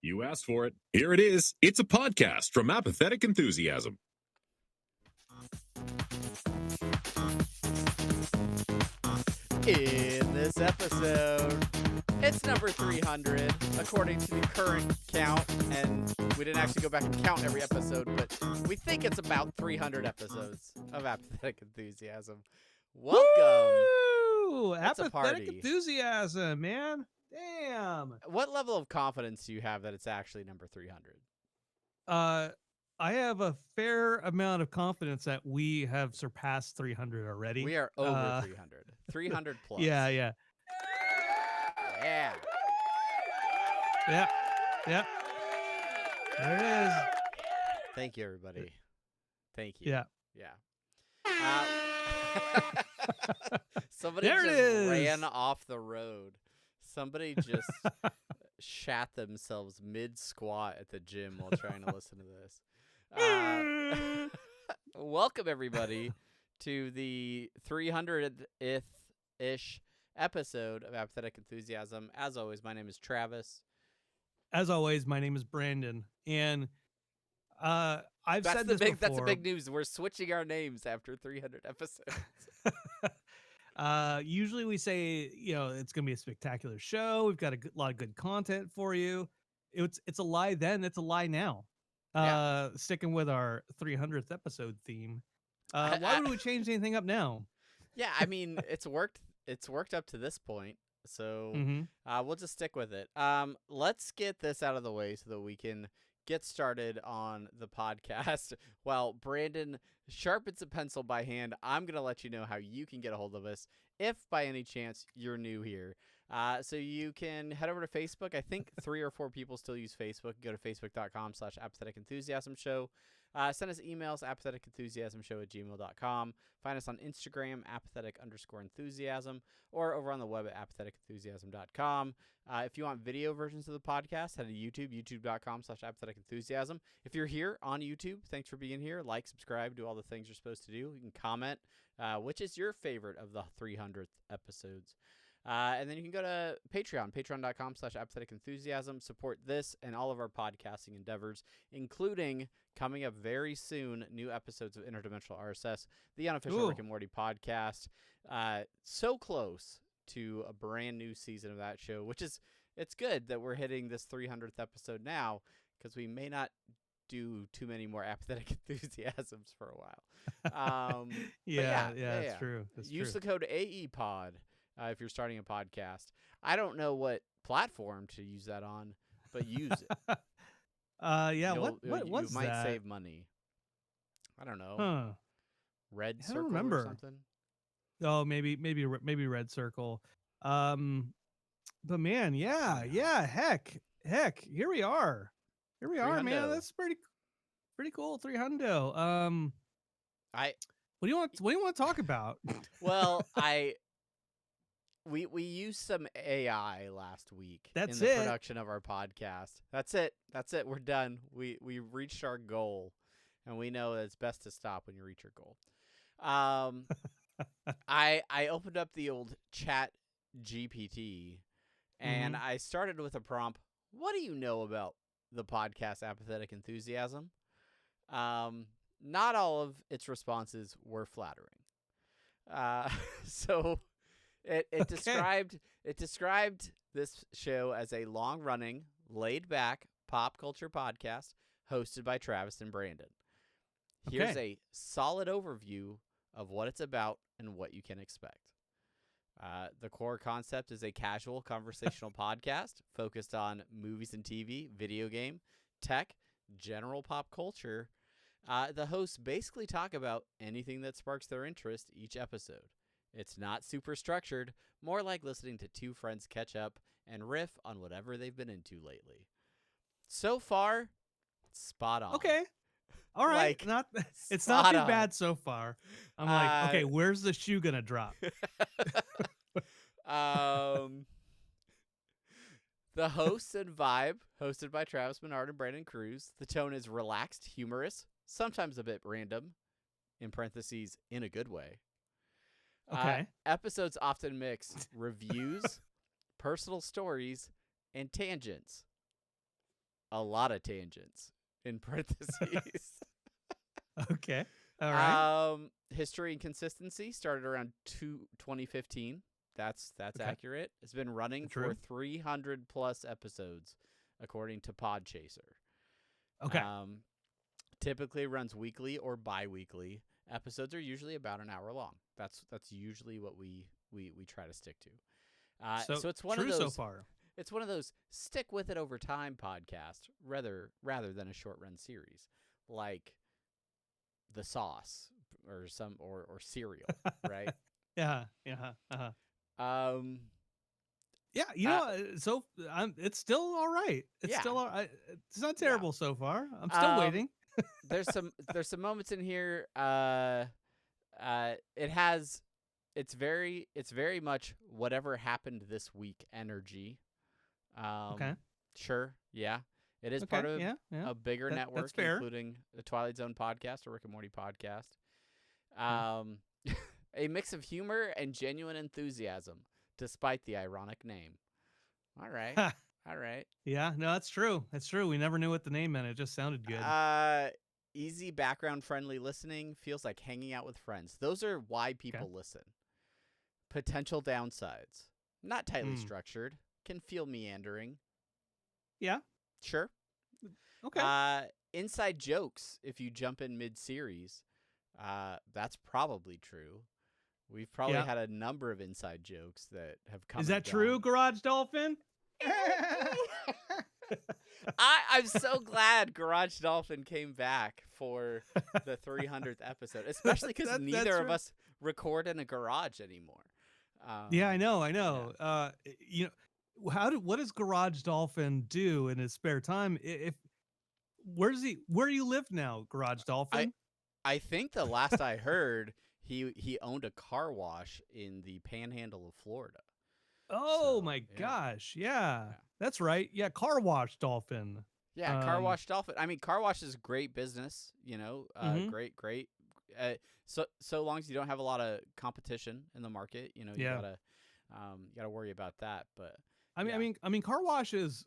You asked for it. Here it is. It's a podcast from Apathetic Enthusiasm. In this episode, it's number 300, according to the current count, and we didn't actually go back and count every episode, but we think it's about 300 episodes of Apathetic Enthusiasm. Welcome. Woo! That's a Apathetic party. enthusiasm, man. Damn. What level of confidence do you have that it's actually number 300? I have a fair amount of confidence that we have surpassed 300 already. We are over 300. 300 plus. Yeah. Yeah. Yep. There it is. Thank you, everybody. Thank you. Yeah. Somebody There it just is. ran off the road. Somebody just shat themselves mid-squat at the gym while trying to listen to this. Welcome, everybody, to the 300th-ish episode of Apathetic Enthusiasm. As always, my name is Travis. As always, my name is Brandon, and I've said this before. That's the big news. We're switching our names after 300 episodes. Usually we say, it's going to be a spectacular show. We've got a lot of good content for you. It's a lie then. It's a lie now. Sticking with our 300th episode theme. Why would we change anything up now? Yeah, I mean, it's worked. It's worked up to this point. So we'll just stick with it. Let's get this out of the way so that we can get started on the podcast. While Brandon sharpens a pencil by hand, I'm going to let you know how you can get a hold of us if by any chance you're new here. So you can head over to Facebook. I think 3 or 4 people still use Facebook. Go to facebook.com/apathetic enthusiasm show. Send us emails, apatheticenthusiasmshow@gmail.com. Find us on Instagram, apathetic_enthusiasm, or over on the web at apatheticenthusiasm.com. If you want video versions of the podcast, head to YouTube, youtube.com/apatheticenthusiasm. If you're here on YouTube, thanks for being here. Like, subscribe, do all the things you're supposed to do. You can comment which is your favorite of the 300th episodes. And then you can go to Patreon, patreon.com/apathetic enthusiasm. Support this and all of our podcasting endeavors, including coming up very soon, new episodes of Interdimensional RSS, the unofficial Rick and Morty podcast. So close to a brand new season of that show, which is, it's good that we're hitting this 300th episode now, because we may not do too many more Apathetic Enthusiasms for a while. It's true. Use the code AEPOD. If you're starting a podcast. I don't know what platform to use that on, but use it. What's you might that? save money. I don't know. Huh. Red I Circle don't remember. or something? Oh, maybe Red Circle. But man, heck, here we are. Here we are, man. That's pretty cool. 300. What do you want to talk about? Well, We used some AI last week in the production of our podcast. That's it. We're done. We reached our goal, and we know that it's best to stop when you reach your goal. I opened up the old Chat GPT, and I started with a prompt. What do you know about the podcast Apathetic Enthusiasm? Not all of its responses were flattering. So. It described this show as a long-running, laid-back pop culture podcast hosted by Travis and Brandon. Here's a solid overview of what it's about and what you can expect. The core concept is a casual conversational podcast focused on movies and TV, video game, tech, general pop culture. The hosts basically talk about anything that sparks their interest each episode. It's not super structured, more like listening to two friends catch up and riff on whatever they've been into lately. So far, spot on. Okay. All right. It's not too bad so far. I'm like, okay, where's the shoe going to drop? The hosts and vibe, hosted by Travis Menard and Brandon Cruz. The tone is relaxed, humorous, sometimes a bit random, in parentheses, in a good way. Okay. Episodes often mix reviews, personal stories, and tangents. a lot of tangents in parentheses. Okay. All right. History and consistency started around 2015. That's Okay. accurate. It's been running True. for 300 plus episodes, according to Podchaser. Okay. Typically runs weekly or bi-weekly. Episodes are usually about an hour long. That's usually what we try to stick to. So it's one true of those so far. It's one of those stick with it over time podcasts rather than a short run series like The Sauce or Serial, right? Yeah. Um Yeah, it's still all right. It's Yeah. still all right. It's not terrible so far. I'm still Um, waiting. there's some moments in here. It's very much whatever happened this week energy. Okay. Sure. Yeah. It is Okay, part of yeah. a bigger That's network, fair. including the Twilight Zone podcast or Rick and Morty podcast. Yeah. A mix of humor and genuine enthusiasm, despite the ironic name. All right. All right. Yeah, no, that's true. That's true. We never knew what the name meant. It just sounded good. Easy background friendly listening, feels like hanging out with friends. Those are why people listen. Potential downsides. Not tightly structured. Can feel meandering. Yeah. Sure. Okay. Inside jokes if you jump in mid-series. That's probably true. We've probably had a number of inside jokes that have come. Is that true, Garage Dolphin? I'm so glad Garage Dolphin came back for the 300th episode, especially because neither of us record in a garage anymore. Yeah, I know. Yeah. What does Garage Dolphin do in his spare time? Where do you live now, Garage Dolphin? I think the last I heard, he owned a car wash in the Panhandle of Florida. Oh my gosh. Yeah. That's right. Yeah, Car Wash Dolphin. Yeah, Car Wash Dolphin. I mean, car wash is great business, great. So long as you don't have a lot of competition in the market, you gotta worry about that. But I mean, car washes,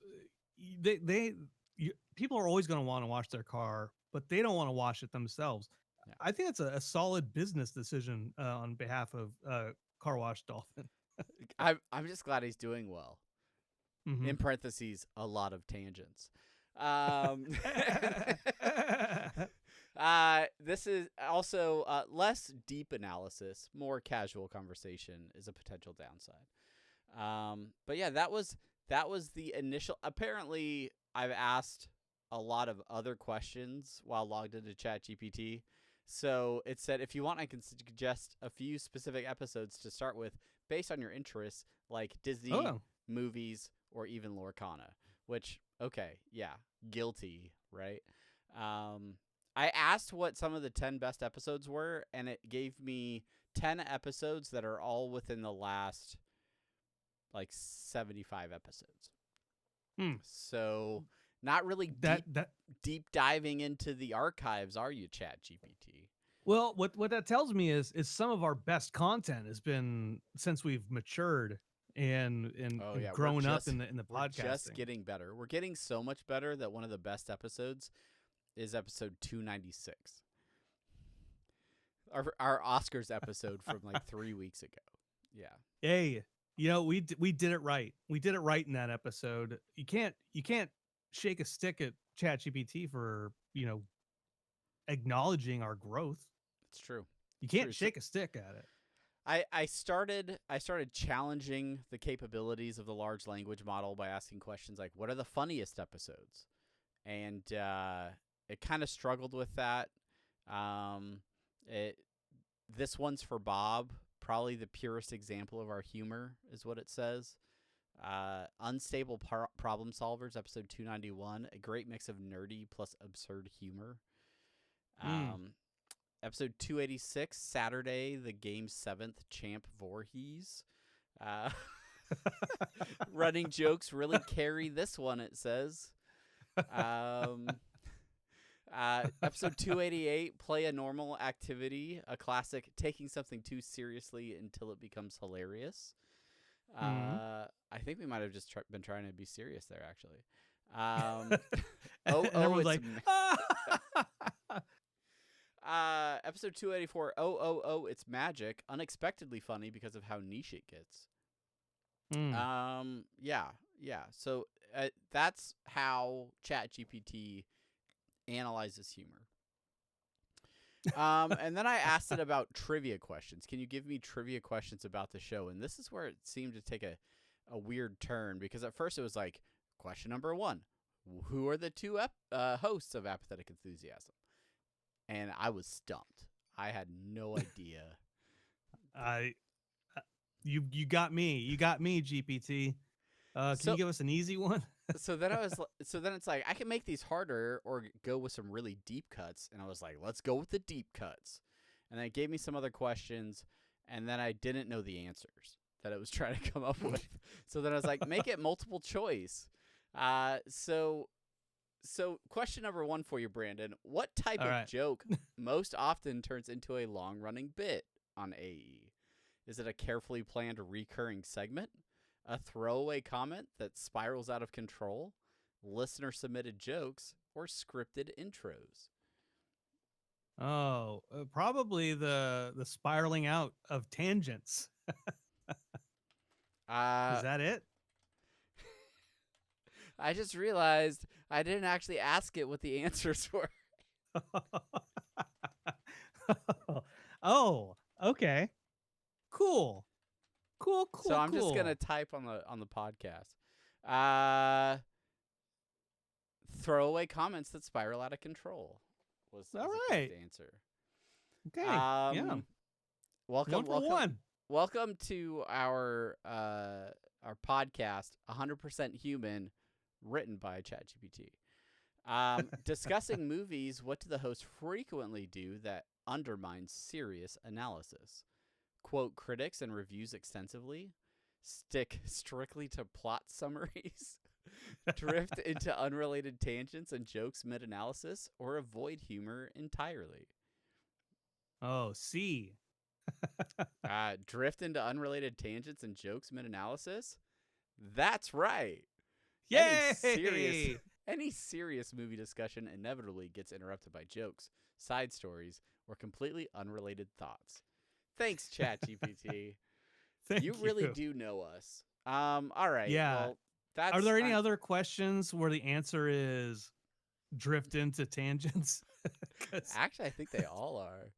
people are always going to want to wash their car, but they don't want to wash it themselves. Yeah. I think it's a solid business decision on behalf of Car Wash Dolphin. I'm just glad he's doing well. Mm-hmm. In parentheses, a lot of tangents. This is also less deep analysis, more casual conversation is a potential downside. But yeah, that was the initial. Apparently, I've asked a lot of other questions while logged into ChatGPT. So it said, if you want, I can suggest a few specific episodes to start with based on your interests, like Disney, movies, or even Lorcana, which, okay, yeah, guilty, right? I asked what some of the 10 best episodes were, and it gave me 10 episodes that are all within the last, 75 episodes. So not really deep diving into the archives, are you, ChatGPT? Well, what that tells me is some of our best content has been since we've matured and grown up in the podcasting. We're just getting better. We're getting so much better that one of the best episodes is episode 296. Our Oscars episode from 3 weeks ago. Yeah. Hey, we did it right. We did it right in that episode. You can't shake a stick at ChatGPT for, acknowledging our growth. It's true. You can't shake a stick at it. I started challenging the capabilities of the large language model by asking questions like, what are the funniest episodes? And it kind of struggled with that. This one's for Bob, probably the purest example of our humor is what it says. Unstable Problem Solvers, episode 291, a great mix of nerdy plus absurd humor. Episode 286, Saturday, the game's 7th champ Voorhees. Running jokes really carry this one, it says. Episode 288, play a normal activity, a classic, taking something too seriously until it becomes hilarious. I think we might have just been trying to be serious there, actually. Oh, and everyone's like, episode 284. Oh, it's magic. Unexpectedly funny because of how niche it gets. Yeah. So that's how ChatGPT analyzes humor. And then I asked it about trivia questions. Can you give me trivia questions about the show? And this is where it seemed to take a weird turn, because at first it was like, question number 1, who are the two hosts of Apathetic Enthusiasm? And I was stumped. I had no idea. You got me. You got me, GPT. Can you give us an easy one? So then it's like, I can make these harder or go with some really deep cuts. And I was like, let's go with the deep cuts. And then it gave me some other questions, and then I didn't know the answers that it was trying to come up with. So then I was like, make it multiple choice. So question number 1 for you, Brandon. What type of joke most often turns into a long-running bit on AE? Is it a carefully planned recurring segment? A throwaway comment that spirals out of control? Listener-submitted jokes? Or scripted intros? Oh, probably the spiraling out of tangents. Is that it? I just realized I didn't actually ask it what the answers were. Oh, okay. Cool. So I'm just gonna type on the podcast. Throwaway comments that spiral out of control was the correct answer. Okay. Yeah. Welcome to our podcast, 100% Human, written by ChatGPT. Discussing movies, what do the hosts frequently do that undermines serious analysis? Quote critics and reviews extensively? Stick strictly to plot summaries? Drift into unrelated tangents and jokes mid-analysis? Or avoid humor entirely? Oh, C. Drift into unrelated tangents and jokes mid-analysis? That's right. Yay! Any serious movie discussion inevitably gets interrupted by jokes, side stories, or completely unrelated thoughts. Thanks, ChatGPT. You really do know us. All right. Yeah. Well, are there any other questions where the answer is drift into tangents? Actually, I think they all are.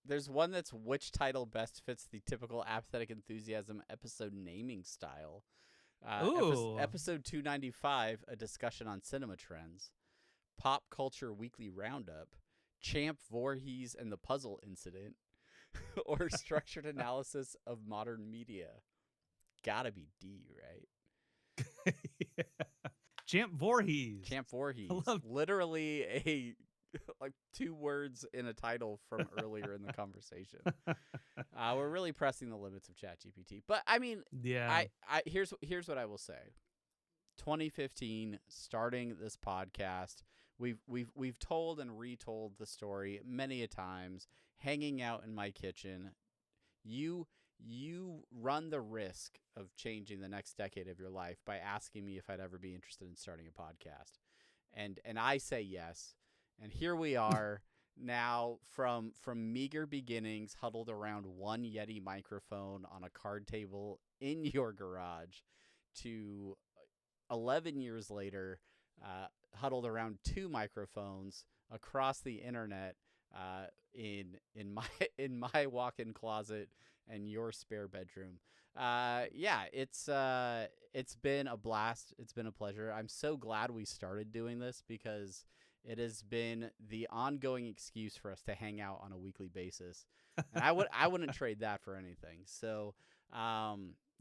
There's one that's which title best fits the typical Apathetic Enthusiasm episode naming style. Episode 295, a discussion on cinema trends. Pop Culture Weekly Roundup, Champ Voorhees and the Puzzle Incident, or Structured Analysis of Modern Media. Gotta be D, right? Yeah. Champ Voorhees. Literally a like 2 words in a title from earlier in the conversation. We're really pressing the limits of ChatGPT. But I mean, yeah. Here's what I will say. 2015, starting this podcast, we've told and retold the story many a times. Hanging out in my kitchen, you run the risk of changing the next decade of your life by asking me if I'd ever be interested in starting a podcast, and I say yes. And here we are now, from meager beginnings, huddled around one Yeti microphone on a card table in your garage, to 11 years later, huddled around 2 microphones across the internet, in my walk-in closet and your spare bedroom. It's been a blast. It's been a pleasure. I'm so glad we started doing this, because it has been the ongoing excuse for us to hang out on a weekly basis. And I wouldn't trade that for anything. So,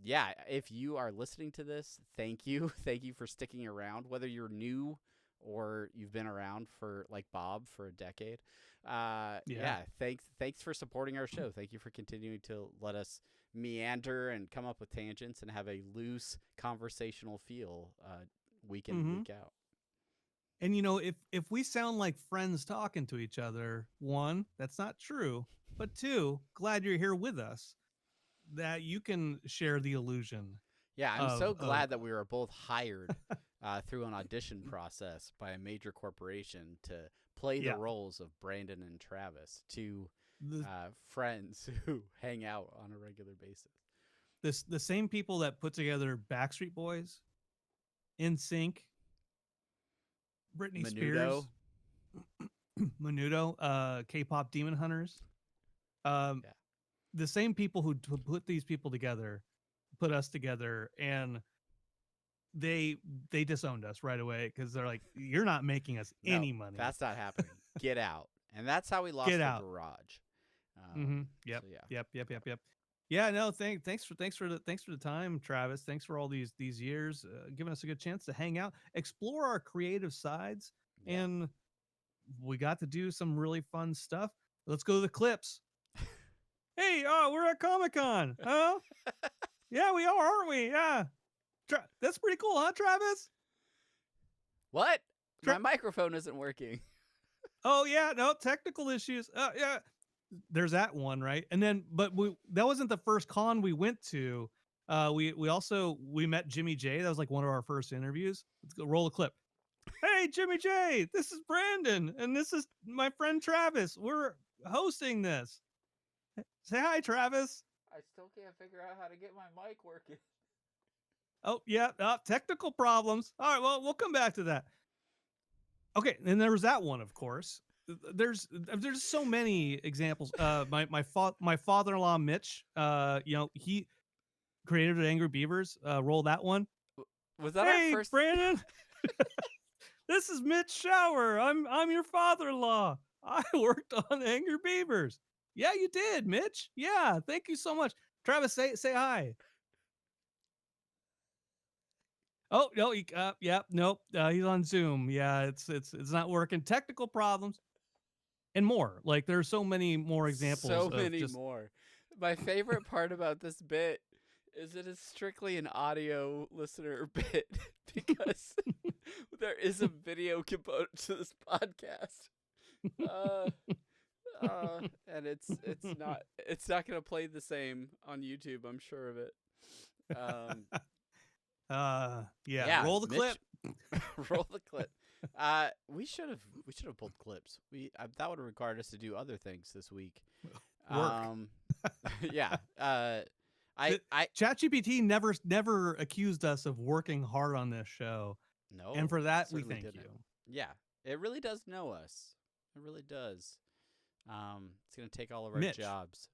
if you are listening to this, thank you. Thank you for sticking around, whether you're new or you've been around for, like Bob, for a decade. Thanks for supporting our show. Thank you for continuing to let us meander and come up with tangents and have a loose conversational feel week in and week out. And if we sound like friends talking to each other, 1, that's not true, but 2, glad you're here with us, that you can share the illusion. Yeah, I'm so of glad that we were both hired through an audition process by a major corporation to play the yeah. roles of Brandon and Travis, two The, friends who hang out on a regular basis. the same people that put together Backstreet Boys, NSYNC, Britney Menudo. Spears, Menudo, K-pop Demon Hunters. Um, Yeah. the same people who put these people together, put us together, and they disowned us right away because they're like, "You're not making us No, any money. that's not happening. Get out. And that's how we lost Get the out." garage. Yep. So yeah. Yep. Yeah. No. Thanks for the time, Travis. Thanks for all these years, giving us a good chance to hang out, explore our creative sides, Yeah. and we got to do some really fun stuff. Let's go to the clips. Hey, we're at Comic-Con. Huh? Yeah, we are, aren't we? Yeah. That's pretty cool, huh, Travis? What? My microphone isn't working. Oh yeah, no technical issues. Yeah, there's that one, right? And then, but that wasn't the first con we went to. We also met Jimmy J. That was like one of our first interviews. Let's go roll a clip. Hey, Jimmy J, this is Brandon, and this is my friend Travis. We're hosting this. Say hi, Travis. I still can't figure out how to get my mic working. Oh yeah, technical problems. All right, well we'll come back to that. Okay, and there was that one, of course. There's so many examples. My father-in-law Mitch, he created Angry Beavers. Roll that one. Was that Hey, our first? Brandon, this is Mitch Shower. I'm your father-in-law. I worked on Angry Beavers. Yeah, you did, Mitch. Yeah, thank you so much. Travis, say hi. Oh no, yeah, nope. He's on Zoom. Yeah, it's not working. Technical problems and more. Like there's so many more examples. So of many just, more. My favorite part about this bit is it is strictly an audio listener bit because there is a video component to this podcast. And it's not gonna play the same on YouTube. I'm sure of it. Yeah. Roll the clip. Roll the clip. We should have pulled clips. That would have required us to do other things this week. Work. Yeah. ChatGPT never accused us of working hard on this show. No. And for that we certainly thank didn't. you. Yeah. It really does know us. It really does. It's gonna take all of our Mitch. jobs.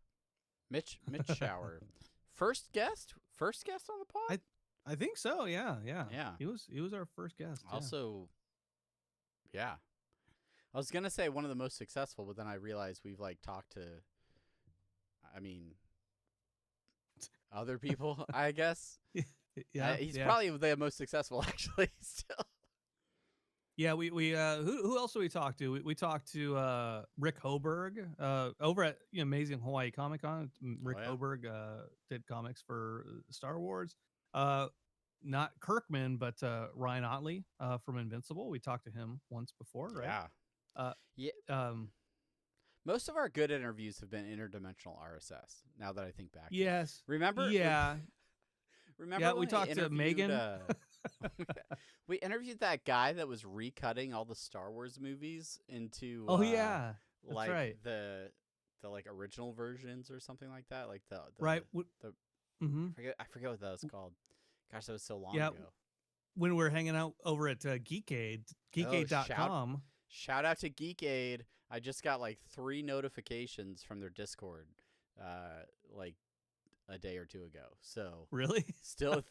Mitch Shower. First guest on the pod? I think so. Yeah. Yeah. He was our first guest. Also, yeah. I was gonna say one of the most successful, but then I realized we've talked to, other people. I guess. Yeah. He's probably the most successful, actually. Still. Yeah. We who else do we talk to? We talked to Rick Hoberg over at Amazing Hawaii Comic Con. Rick Hoberg did comics for Star Wars. Not Kirkman, but Ryan Otley from Invincible. We talked to him once before, right? Yeah. Most of our good interviews have been interdimensional RSS. Now that I think back. Yes. Remember? Yeah. Remember? Yeah. We talked to Megan. We interviewed that guy that was recutting all the Star Wars movies into. Oh yeah. That's right. The original versions or something like that. Like the right. I forget what that was called. Gosh, that was so long ago. When we were hanging out over at Geekade, geekade.com. Shout out to Geekade. I just got 3 notifications from their Discord a day or two ago. So really, still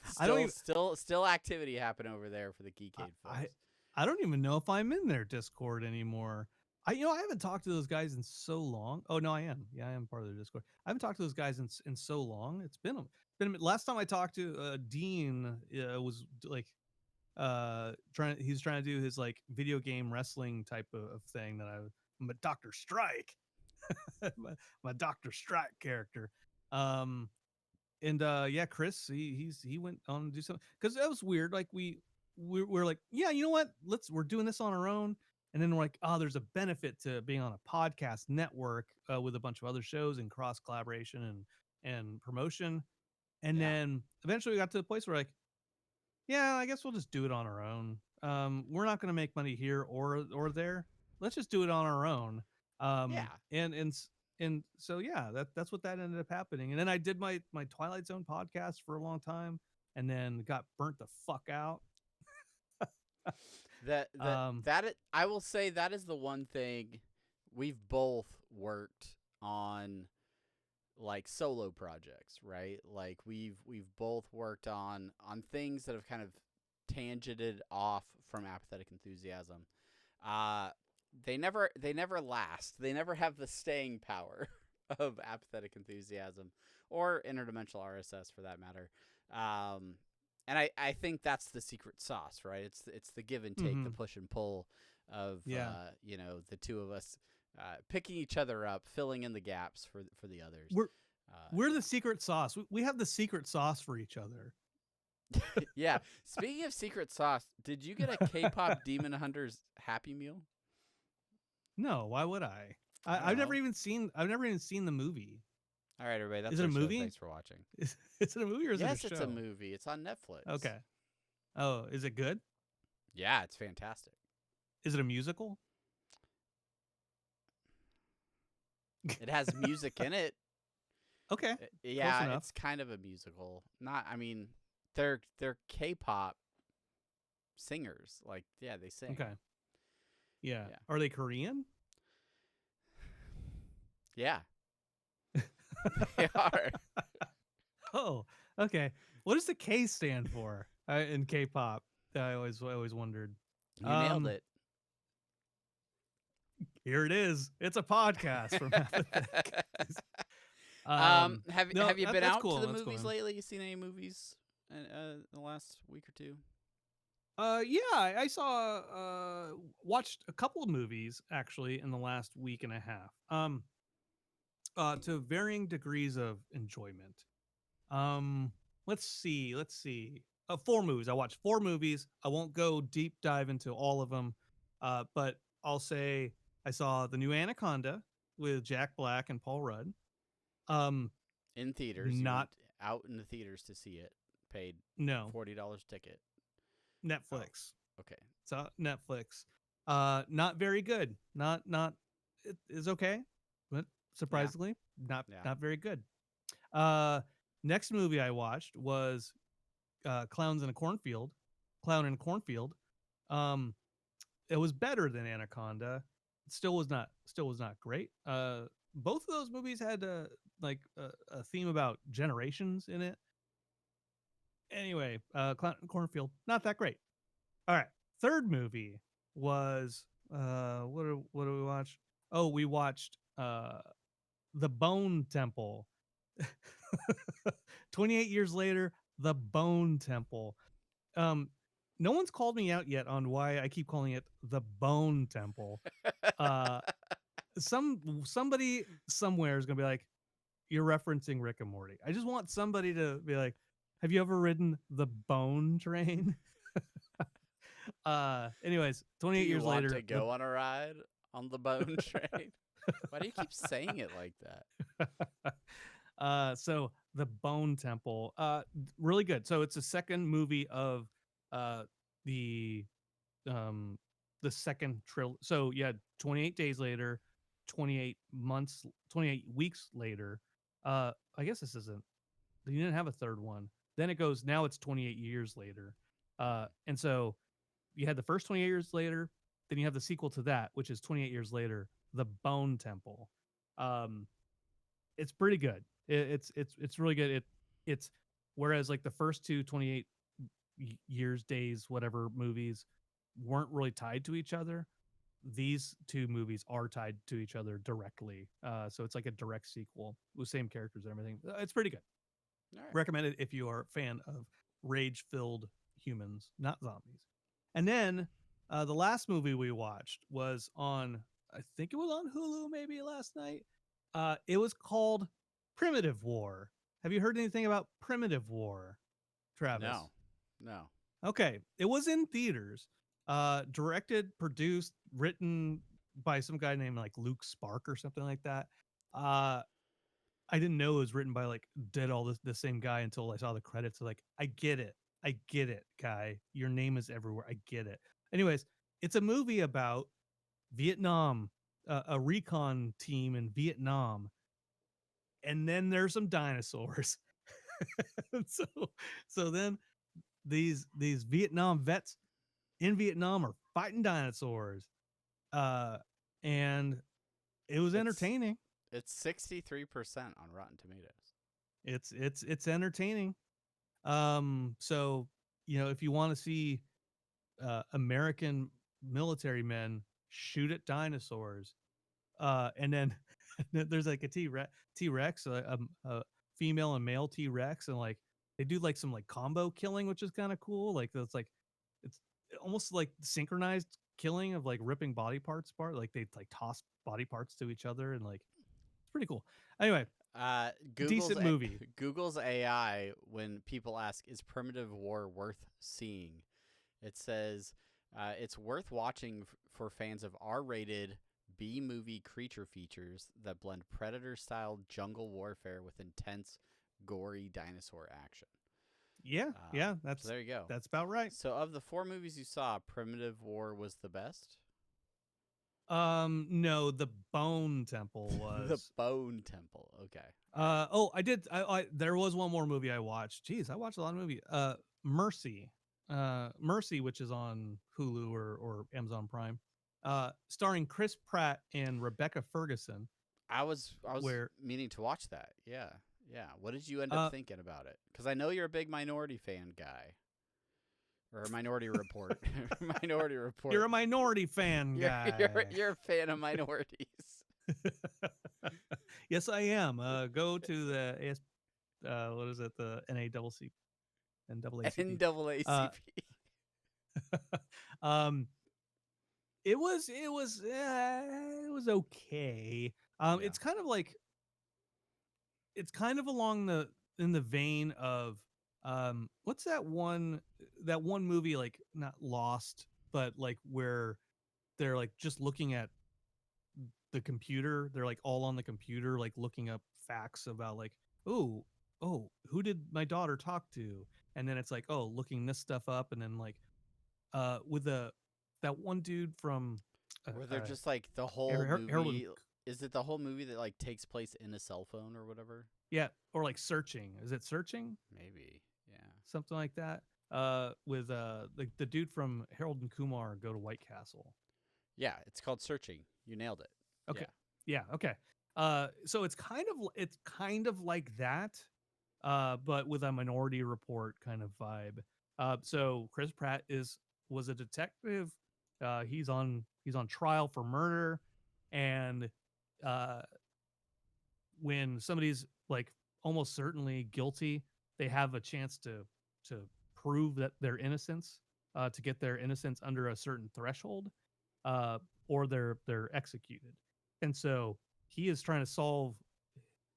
activity happening over there for the Geekade folks. I don't even know if I'm in their Discord anymore. I haven't talked to those guys in so long. Oh no, I am. Yeah, I am part of their Discord. I haven't talked to those guys in so long. It's been last time I talked to Dean was he's trying to do his video game wrestling type of thing that I'm a Dr. Strike. my Dr. Strike character. Chris, he went on to do something because that was weird. We're like, yeah, you know what? We're doing this on our own. And then we're like, oh, there's a benefit to being on a podcast network with a bunch of other shows and cross collaboration and promotion. And Yeah. then eventually we got to the place where like, yeah, I guess we'll just do it on our own. We're not going to make money here or there. Let's just do it on our own. Yeah. And so yeah, that's what that ended up happening. And then I did my Twilight Zone podcast for a long time, and then got burnt the fuck out. I will say that is the one thing we've both worked on, like solo projects, right? Like we've both worked on things that have kind of tangented off from Apathetic Enthusiasm. They never last. They never have the staying power of Apathetic Enthusiasm or Interdimensional RSS for that matter. And I think that's the secret sauce, right? It's the give and take, the push and pull of the two of us picking each other up, filling in the gaps for the others. We're the secret sauce. We have the secret sauce for each other. Yeah. Speaking of secret sauce, did you get a K-pop Demon Hunters Happy Meal? No, why would I? I've never even seen the movie. All right, everybody. That's is it a our movie? Show. Thanks for watching. Is it a movie or is it a show? Yes, it's a movie. It's on Netflix. Okay. Oh, is it good? Yeah, it's fantastic. Is it a musical? It has music in it. Okay. Yeah, it's kind of a musical. They're K-pop singers. Like, yeah, they sing. Okay. Yeah. Are they Korean? Yeah. They are. Oh, okay. What does the K stand for in K-pop? I always wondered. You nailed it. Here it is. It's a podcast from Apathetic. Have you been out to the movies lately? You seen any movies in the last week or two? Yeah, I saw watched a couple of movies actually in the last week and a half. To varying degrees of enjoyment. Let's see. 4 movies. I watched 4 movies. I won't go deep dive into all of them. But I'll say I saw the new Anaconda with Jack Black and Paul Rudd. In theaters. Not out in the theaters to see it. Paid $40 ticket. Netflix. Oh, okay. So Netflix. Not very good. Not it is okay, but surprisingly not very good. Next movie I watched was Clown in a Cornfield. It was better than Anaconda. It still was not great. Both of those movies had a theme about generations in it. Anyway, Clown in a Cornfield, not that great. All right. Third movie was what do we watch? Oh, we watched The Bone Temple. 28 years later, The Bone Temple. No one's called me out yet on why I keep calling it The Bone Temple. Somebody somewhere is gonna be like, you're referencing Rick and Morty. I just want somebody to be like, have you ever ridden the Bone Train? Anyways, 28 years later. Do you want to go on a ride on the Bone Train? Why do you keep saying it like that? So The Bone Temple, really good. So it's the second movie of the second trilogy. So you had 28 days later, 28 weeks later. I guess this isn't. You didn't have a third one. Then it goes. Now it's 28 years later. And so you had the first 28 years later. Then you have the sequel to that, which is 28 years later, The Bone Temple. It's pretty good. It's really good. It's whereas like the first two 28 years, days, whatever movies weren't really tied to each other. These two movies are tied to each other directly. So it's like a direct sequel with same characters and everything. It's pretty good. All right. Recommend it if you are a fan of rage-filled humans, not zombies. And then the last movie we watched was on, I think it was on Hulu maybe last night. It was called Primitive War. Have you heard anything about Primitive War, Travis? No. Okay. It was in theaters. Directed, produced, written by some guy named like Luke Spark or something like that. I didn't know it was written by like the same guy until I saw the credits. Like, I get it, guy. Your name is everywhere. I get it. Anyways, it's a movie about Vietnam, a recon team in Vietnam, and then there's some dinosaurs. so so then these Vietnam vets in Vietnam are fighting dinosaurs. Uh, and it was entertaining. It's 63% on Rotten Tomatoes. It's entertaining. So if you want to see American military men shoot at dinosaurs, and then there's like a T-Rex, a female and male T-Rex, and like they do like some like combo killing, which is kind of cool. Like it's almost like synchronized killing of like ripping body parts apart. Like they like toss body parts to each other, and like it's pretty cool. Anyway, decent movie. Google's AI, when people ask, is primitive war worth seeing? It says it's worth watching for fans of R-rated B-movie creature features that blend Predator-style jungle warfare with intense, gory dinosaur action. Yeah, that's so there you go. That's about right. So of the 4 movies you saw, Primitive War was the best? No, the Bone Temple was. The Bone Temple. Okay. I did. There was one more movie I watched. Jeez, I watched a lot of movies. Mercy. Mercy, which is on Hulu or Amazon Prime. Starring Chris Pratt and Rebecca Ferguson. I was meaning to watch that. Yeah. What did you end up thinking about it? Because I know you're a big Minority fan guy. Or a Minority Report. Minority Report. You're a Minority fan guy. You're a fan of minorities. Yes, I am. Go to the what is it? The NAACP. NAACP. It was okay. Yeah. It's kind of along in the vein of what's that one movie, like not Lost, but like where they're like just looking at the computer. They're like all on the computer, like looking up facts about like, oh, who did my daughter talk to? And then it's like, oh, looking this stuff up, and then like with that one dude from where they're just like the whole movie. Is it the whole movie that like takes place in a cell phone or whatever? Yeah, or like Searching. Is it Searching? Maybe. Yeah. Something like that. With the dude from Harold and Kumar Go to White Castle. Yeah, it's called Searching. You nailed it. Okay. Yeah, okay. So it's kind of like that, but with a Minority Report kind of vibe. So Chris Pratt was a detective. He's on trial for murder, and when somebody's like almost certainly guilty, they have a chance to prove that their innocence, to get their innocence under a certain threshold, or they're executed. And so he is trying to solve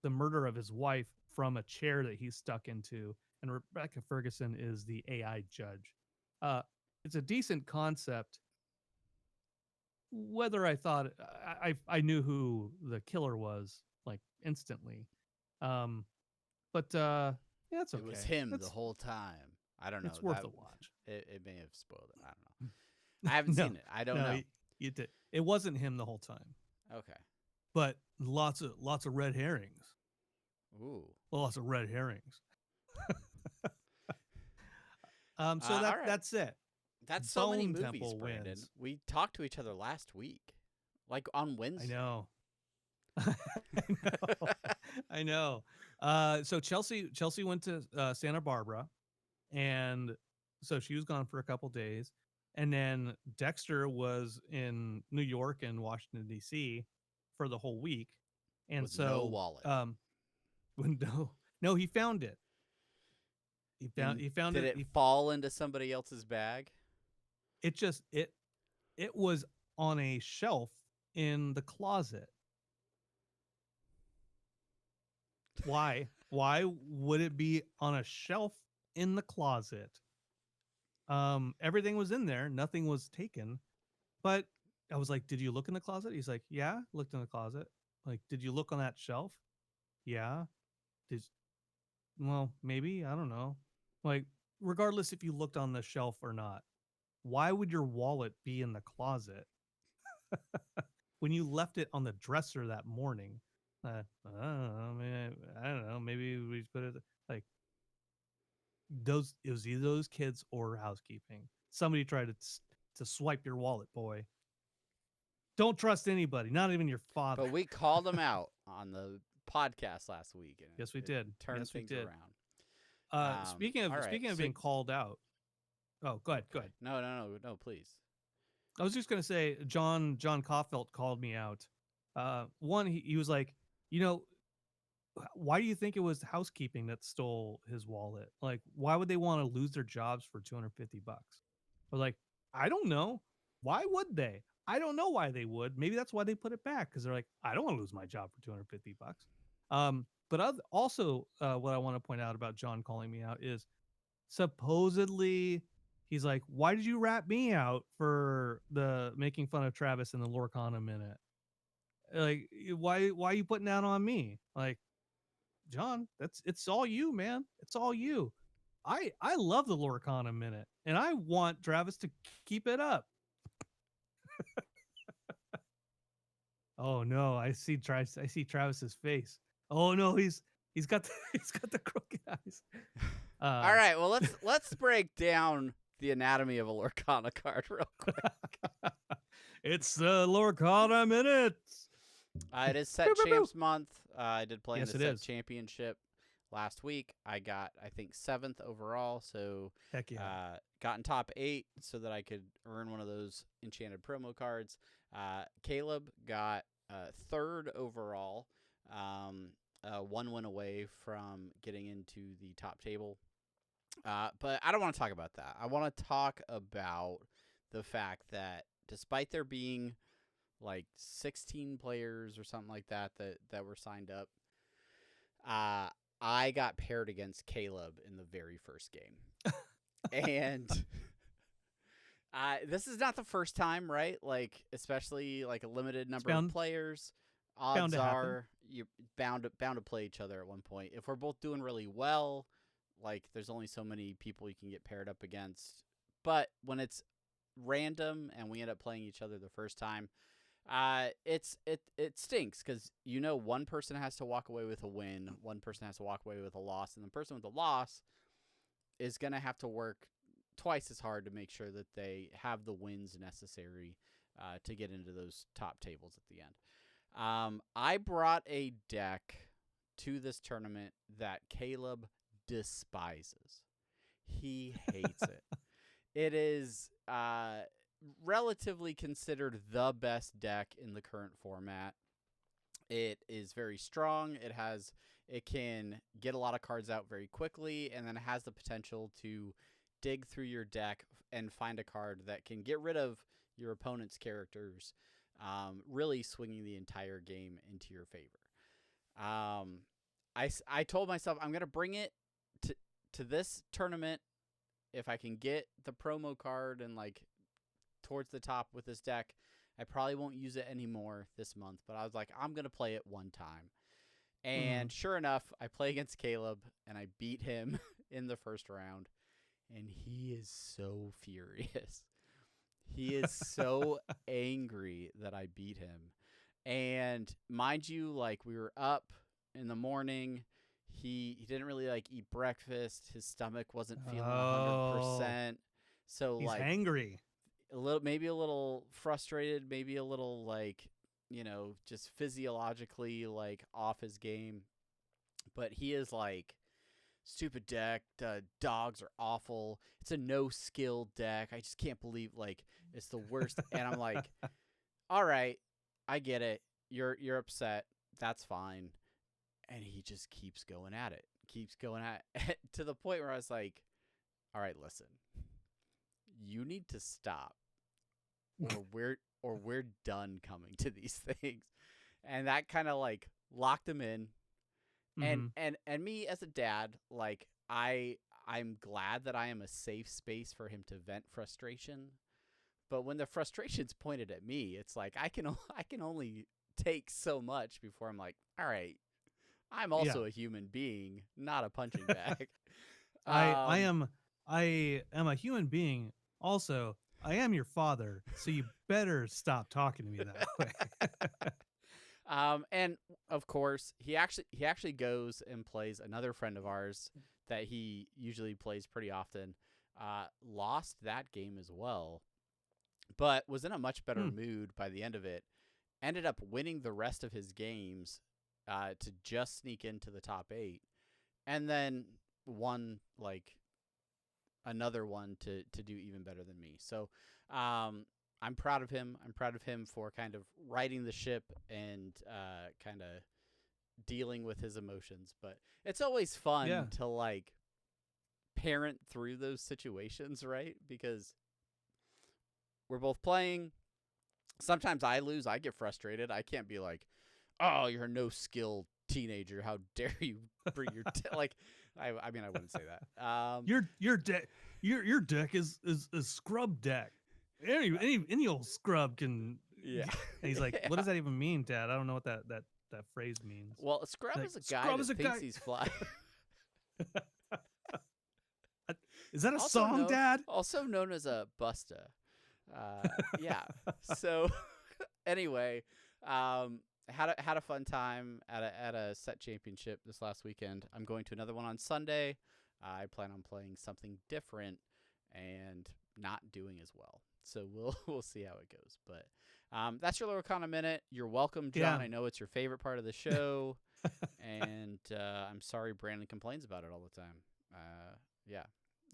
the murder of his wife from a chair that he's stuck into, and Rebecca Ferguson is the AI judge. It's a decent concept. Whether I thought I knew who the killer was like instantly, but yeah, it's okay. It was him the whole time. I don't know. It's worth a watch. It may have spoiled it. I don't know. I haven't seen it. I don't know. You did. It wasn't him the whole time. Okay. But lots of red herrings. Ooh. Lots of red herrings. So right. That's it. That's so many movies, Temple Brandon. wins. We talked to each other last week, like on Wednesday. I know. I know. So Chelsea went to Santa Barbara, and so she was gone for a couple days, and then Dexter was in New York and Washington D.C. for the whole week, and with so no wallet. No, he found it. He found Did it. Did it fall into somebody else's bag? It was on a shelf in the closet. Why would it be on a shelf in the closet? Everything was in there, nothing was taken. But I was like, did you look in the closet? He's like, yeah, looked in the closet. Like, did you look on that shelf? Yeah. Does well, maybe, I don't know. Like, regardless if you looked on the shelf or not, why would your wallet be in the closet when you left it on the dresser that morning? I don't know, man. I don't know. Maybe we just put it like those. It was either those kids or housekeeping. Somebody tried to swipe your wallet, boy. Don't trust anybody, not even your father. But we called them out on the podcast last week, and Yes, we it did. turned Yes, we things did. around. Speaking all of right, speaking of being called out. Oh, go ahead. Go ahead. No, please. I was just gonna say, John Kaufelt called me out. One, he was like, you know, why do you think it was housekeeping that stole his wallet? Like, why would they want to lose their jobs for $250? I was like, I don't know. Why would they? I don't know why they would. Maybe that's why they put it back, because they're like, I don't want to lose my job for $250. But also, what I want to point out about John calling me out is supposedly he's like, why did you rat me out for the making fun of Travis in the Lorcana minute? Like, why are you putting that on me? Like, John, it's all you, man. It's all you. I love the Lorcana minute, and I want Travis to keep it up. Oh no, I see Travis's face. Oh no, he's got he's got the crooked eyes. All right, well let's break down the anatomy of a Lorcana card real quick. It's the Lorcana minute. It is Set Champs month. I did play in Yes, the it Set is. Championship last week. I got, I think, 7th overall, so Heck yeah. got in top 8 so that I could earn one of those enchanted promo cards. Caleb got 3rd overall, 1 win away from getting into the top table. But I don't want to talk about that. I want to talk about the fact that despite there being like 16 players or something like that were signed up, I got paired against Caleb in the very first game. And this is not the first time, right? Like, especially like a limited number of players. Odds are you're bound to play each other at one point. If we're both doing really well, like there's only so many people you can get paired up against. But when it's random and we end up playing each other the first time, it stinks because one person has to walk away with a win, one person has to walk away with a loss, and the person with the loss is gonna have to work twice as hard to make sure that they have the wins necessary to get into those top tables at the end. I brought a deck to this tournament that Caleb despises. He hates it. It is relatively considered the best deck in the current format. It is very strong. It can get a lot of cards out very quickly, and then it has the potential to dig through your deck and find a card that can get rid of your opponent's characters, really swinging the entire game into your favor. I told myself I'm going to bring it to this tournament if I can get the promo card and like towards the top with this deck. I probably won't use it anymore this month, but I was like, I'm going to play it one time. And sure enough, I play against Caleb, and I beat him in the first round, and he is so furious. He is so angry that I beat him. And mind you, like, we were up in the morning. He didn't really like eat breakfast. His stomach wasn't feeling 100%. So he's like angry. Maybe a little frustrated, maybe a little like, just physiologically like off his game. But he is like, stupid deck, dogs are awful. It's a no skill deck. I just can't believe like it's the worst. And I'm like, all right, I get it. You're upset. That's fine. And he just keeps going at it. To the point where I was like, all right, listen. You need to stop, or we're done coming to these things. And that kind of like locked him in. And me as a dad, like I'm glad that I am a safe space for him to vent frustration. But when the frustration's pointed at me, it's like I can only take so much before I'm like, all right, I'm also a human being, not a punching bag. I am a human being. Also, I am your father, so you better stop talking to me that way. And of course, he actually goes and plays another friend of ours that he usually plays pretty often. Lost that game as well, but was in a much better mood by the end of it. Ended up winning the rest of his games to just sneak into the top 8, and then won like another one to do even better than me. So I'm proud of him. I'm proud of him for kind of righting the ship and kind of dealing with his emotions. But it's always fun to like parent through those situations, right? Because we're both playing. Sometimes I lose. I get frustrated. I can't be like, "Oh, you're a no-skill teenager. How dare you bring your like." I mean, I wouldn't say that. Your deck is scrub deck. Any old scrub can. Yeah. And he's like, "What does that even mean, Dad? I don't know what that phrase means." Well, a scrub is a guy that thinks he's fly. Is that a song, Dad? Also known as a busta. Yeah. So anyway, had a fun time at a set championship this last weekend. I'm going to another one on Sunday. I plan on playing something different and not doing as well. So we'll see how it goes. But that's your Lorcana Minute. You're welcome, John. Yeah. I know it's your favorite part of the show, and I'm sorry Brandon complains about it all the time. Yeah,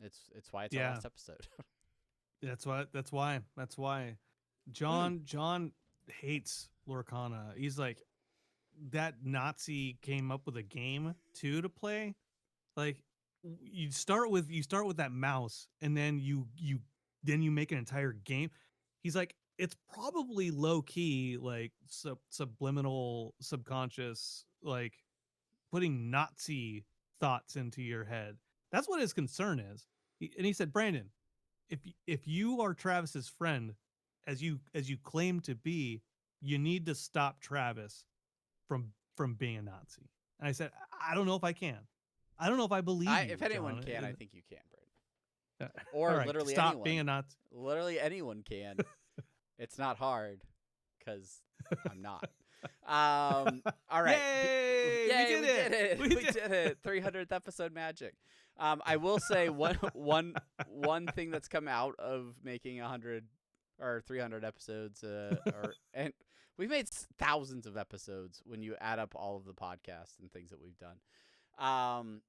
it's why it's our last episode. That's why. John hates Lorcana. He's like, that Nazi came up with a game too to play. Like, you start with that mouse, and then you make an entire game. He's like, it's probably low key, like subliminal, subconscious, like putting Nazi thoughts into your head. That's what his concern is. And he said, Brandon, if you are Travis's friend, as you claim to be, you need to stop Travis from being a Nazi. And I said, I don't know if I can. I don't know if I believe you, if anyone John. can, I think you can, Brandon. Or right, literally stop anyone. being a Nazi. Literally anyone can. It's not hard because I'm not. All right. Yay! Yay! We did it. We did it. 300th episode magic. I will say one thing that's come out of making 100 or 300 episodes, and we've made thousands of episodes when you add up all of the podcasts and things that we've done.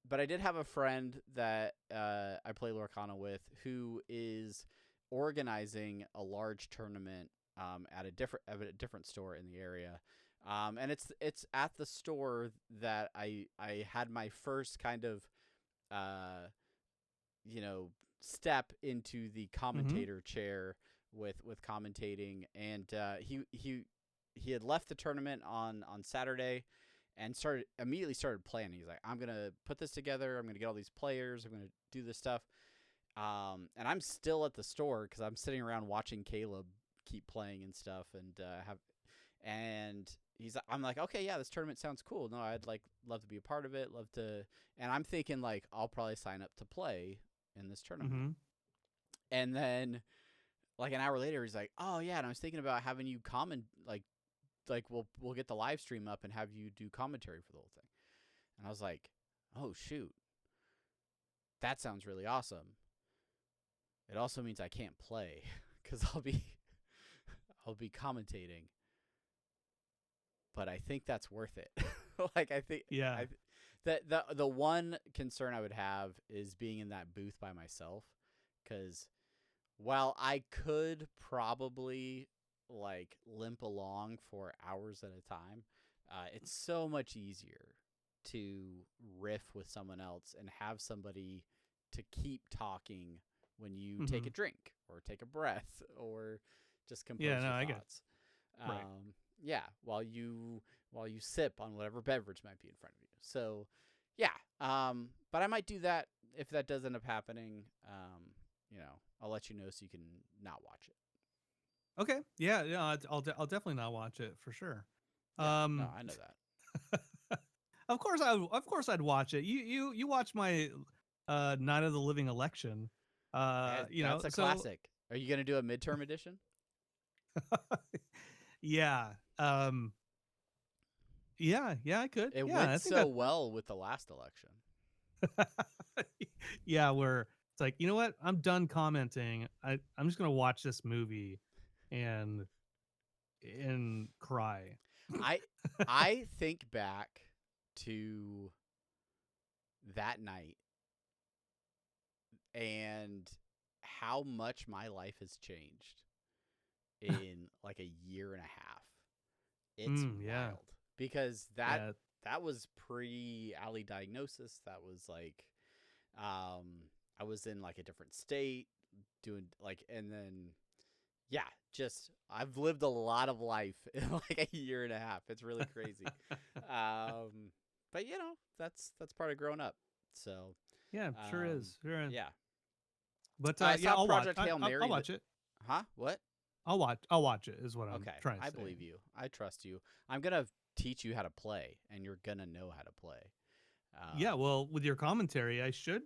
But I did have a friend that I play Lorcana with who is organizing a large tournament at a different store in the area. And it's at the store that I had my first kind of step into the commentator chair with commentating, and he had left the tournament on Saturday and immediately started planning. He's like, I'm gonna put this together, I'm gonna get all these players, I'm gonna do this stuff. And I'm still at the store because I'm sitting around watching Caleb keep playing and stuff, and I'm like, okay, yeah, this tournament sounds cool. No, I'd love to be a part of it, and I'm thinking like I'll probably sign up to play in this tournament. And then like an hour later, he's like, oh yeah, and I was thinking about having you comment, like we'll get the live stream up and have you do commentary for the whole thing. And I was like, oh shoot, that sounds really awesome. It also means I can't play because I'll be commentating. But I think that's worth it. Like, I think, yeah. The one concern I would have is being in that booth by myself, because while I could probably like limp along for hours at a time, it's so much easier to riff with someone else and have somebody to keep talking when you take a drink or take a breath or just compose your thoughts. Right. Yeah, while you sip on whatever beverage might be in front of you. So, yeah. But I might do that if that does end up happening. I'll let you know so you can not watch it. Okay. Yeah. I'll definitely not watch it for sure. Yeah, no, I know that. Of course, I'd watch it. You watch my Night of the Living Election. That's a So classic. Are you gonna do a midterm edition? yeah, yeah, I could. It Yeah, went I think so well with the last election. that. Yeah, where it's like, you know what? I'm done commenting. I'm just gonna watch this movie, and cry. I I think back to that night and how much my life has changed in like a year and a half. It's Yeah, wild because yeah, that was pre-alley diagnosis. That was like I was in like a different state doing like, and then yeah, just I've lived a lot of life in like a year and a half. It's really crazy. But you know, that's part of growing up. So yeah. Sure is. Sure is. yeah. But I yeah, saw I'll watch. Project Hail Mary. I'll watch it. Huh? What? I'll watch. I'll watch it. Is what I'm Okay, trying to I say. believe you. I trust you. I'm gonna teach you how to play, and you're gonna know how to play. Yeah. Well, with your commentary, I should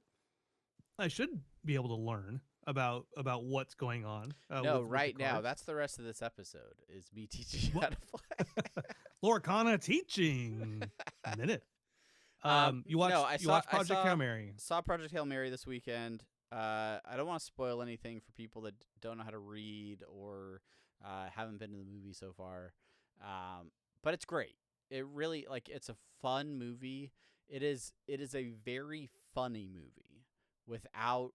be able to learn about what's going on. No, with right the now, cards. that's the rest of this episode is me teaching you What? how to play. Lorcana teaching minute. You watched no, you watched Project Hail Mary. Saw Project Hail Mary this weekend. I don't want to spoil anything for people that don't know how to read or haven't been to the movie so far. But it's great. It really it's a fun movie. It is a very funny movie without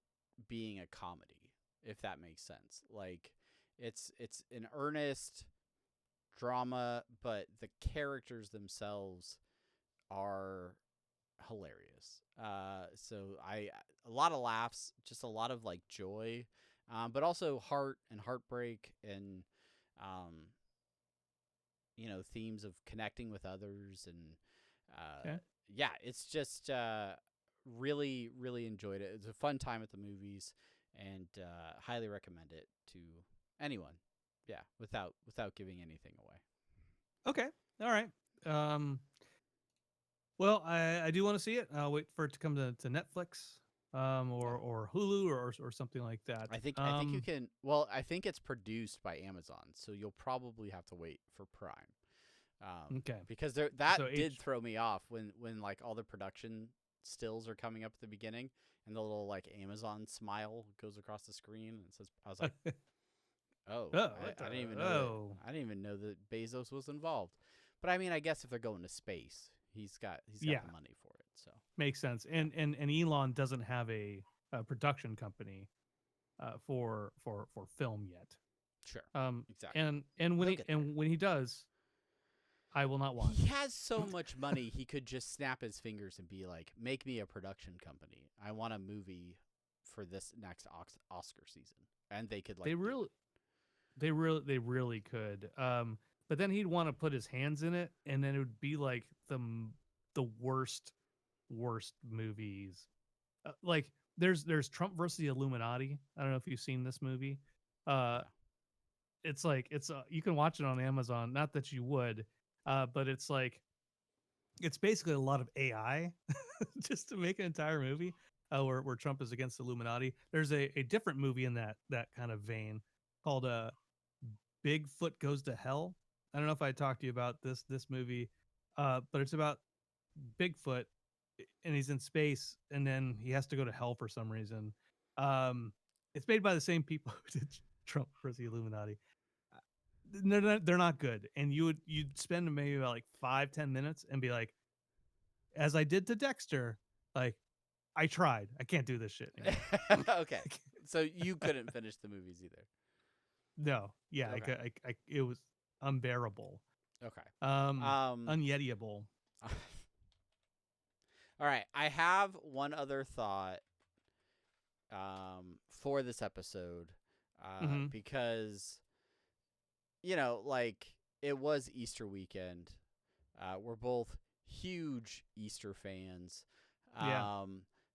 being a comedy, if that makes sense. Like it's an earnest drama, but the characters themselves are hilarious. So a lot of laughs, just a lot of like joy, but also heart and heartbreak and themes of connecting with others and Okay. yeah, it's just really really enjoyed it. It's a fun time at the movies and highly recommend it to anyone. Yeah, without giving anything away. Okay. All right. Well, I do want to see it. I'll wait for it to come to Netflix, or Hulu or something like that. I think you can. Well, I think it's produced by Amazon, so you'll probably have to wait for Prime. Okay. Because that So did throw me off when like all the production stills are coming up at the beginning and the little like Amazon smile goes across the screen and it says, I was like, oh, I didn't even know. I didn't even know that Bezos was involved. But I mean, I guess if they're going to space, he's got the money for it. So makes sense. And Elon doesn't have a production company for film yet. sure, exactly. And when he does, I will not watch. He has so much money, he could just snap his fingers and be like, "Make me a production company. I want a movie for this next Oscar season," and they could like. They really could. But then he'd want to put his hands in it, and then it would be like the worst movies. Like there's Trump versus the Illuminati. I don't know if you've seen this movie. It's like you can watch it on Amazon. Not that you would. But it's like, it's basically a lot of AI just to make an entire movie where Trump is against the Illuminati. There's a different movie in that kind of vein called Bigfoot Goes to Hell. I don't know if I talked to you about this movie, but it's about Bigfoot and he's in space and then he has to go to hell for some reason. It's made by the same people who did Trump versus the Illuminati. They're not good, and you'd spend maybe about like 5-10 minutes and be like, as I did to Dexter, like I tried, I can't do this shit anymore. Okay, so you couldn't finish the movies either. No, yeah, Okay. I it was unbearable. Okay, Unyetiable. all right, I have one other thought for this episode because like it was Easter weekend. We're both huge Easter fans.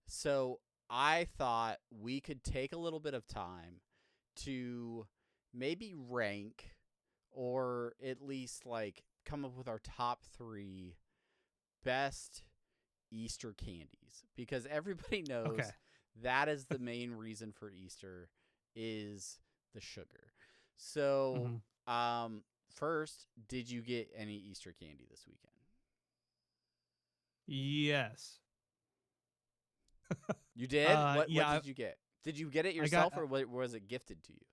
So I thought we could take a little bit of time to maybe rank or at least like come up with our top 3 best Easter candies, because everybody knows Okay. that is the main reason for Easter is the sugar. So, first, did you get any Easter candy this weekend? Yes. You did? What did you get? Did you get it yourself, or was it gifted to you?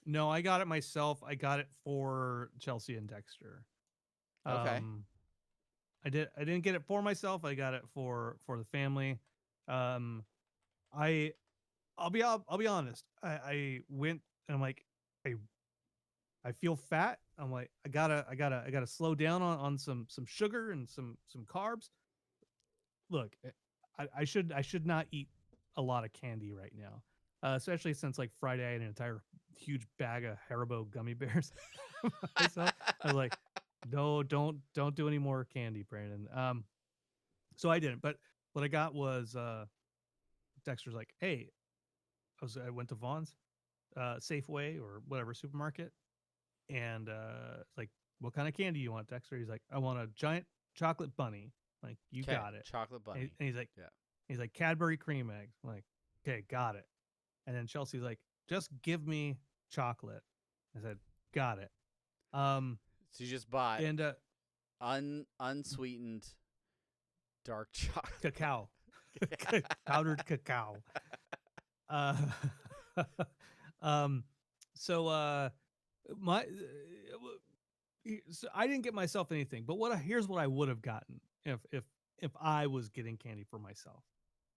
No, I got it myself. I got it for Chelsea and Dexter. Okay. I didn't get it for myself. I got it for the family. I'll be honest. I went and I'm like, I feel fat. I'm like, I gotta slow down on some sugar and some carbs. Look, I should not eat a lot of candy right now, especially since like Friday I had an entire huge bag of Haribo gummy bears myself. I was like, no, don't do any more candy, Brandon. So I didn't. But what I got was Dexter's like, hey, I went to Vaughn's, Safeway or whatever supermarket, and like, what kind of candy you want, Dexter? He's like, I want a giant chocolate bunny. Like, you got it. Chocolate bunny. And he's like, yeah. He's like, Cadbury cream eggs. I'm like, okay, got it. And then Chelsea's like, just give me chocolate. I said, got it. So you just bought and unsweetened dark chocolate. Cacao. Powdered cacao. So so I didn't get myself anything, but here's what I would have gotten if I was getting candy for myself